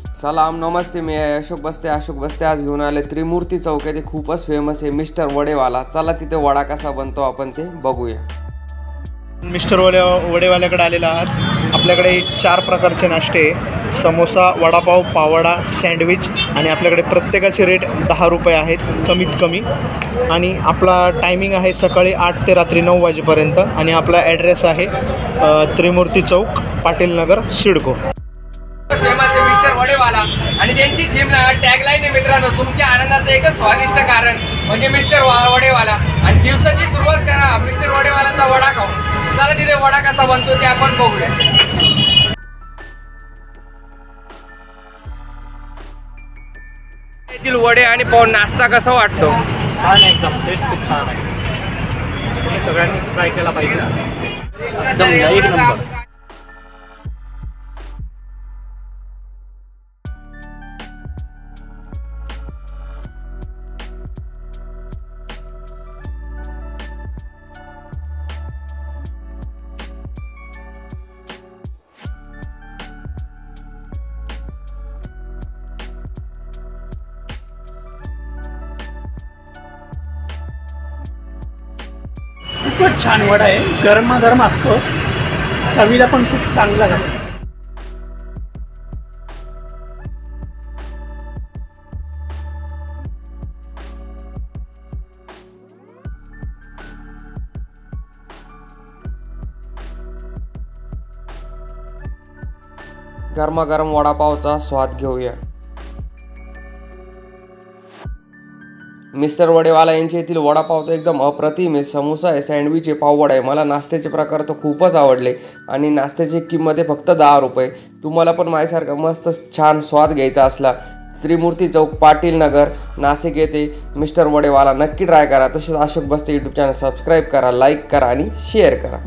सलाम नमस्ते, मी अशोक बस्ते आज घेऊन आले त्रिमूर्ती चौक आहे. ते खूपच फेमस आहे मिस्टर वडेवाला. चला तिथे वडा कसा बनतो आपण ते बघूया. मिस्टर वडेवाल्याकडे आलेला आहात. आपल्याकडे 4 प्रकारचे नाश्ते, समोसा, वडापाव, पाववडा, सँडविच आणि आपल्याकडे प्रत्येकाचे रेट 10 रुपये आहेत कमीत कमी. आणि आपला टायमिंग आहे सकाळी 8 ते रात्री 9 वाजेपर्यंत. आणि आपला ॲड्रेस आहे त्रिमूर्ती चौक, पाटील नगर, सिडको. फेमस आहे मिस्टर वडेवाला आणि त्यांची जिम टॅगलाईन आहे मित्रांनो, तुमच्या आनंदाचं एकच स्वादिष्ट कारण म्हणजे मिस्टर वडेवाला. आणि दिवसाची सुरुवात करा मिस्टर वडेवालाचा वडा खाऊ. चला तिथे वडा कसा बनतो ते आपण बघूया. येथील वडे आणि पाव नाश्ता कसा वाटतो? छान, एकदम टेस्ट खूप छान आहे. सगळ्यांनी ट्राय केला पाहिजे. एकदम एक नंबर. खूपच छान वडा आहे, गरमागरम असतो, चवीला पण खूप चांगला आहे. गरमागरम वडापावचा स्वाद घेऊया. मिस्टर वडेवाला यांच्या येथील वडापाव तर एकदम अप्रतिम आहे. समोसा आहे, सँडविच आहे, पाववडा आहे. मला नाश्त्याचे प्रकार तर खूपच आवडले आणि नाश्त्याची किंमत आहे फक्त 10 रुपये. तुम्हाला पण माझ्यासारखा मस्त छान स्वाद घ्यायचा असला त्रिमूर्ती चौक, पाटील नगर, नाशिक येथे मिस्टर वडेवाला नक्की ट्राय करा. तसेच अशोक बस्ते यूट्यूब चॅनल सबस्क्राईब करा, लाईक करा आणि शेअर करा.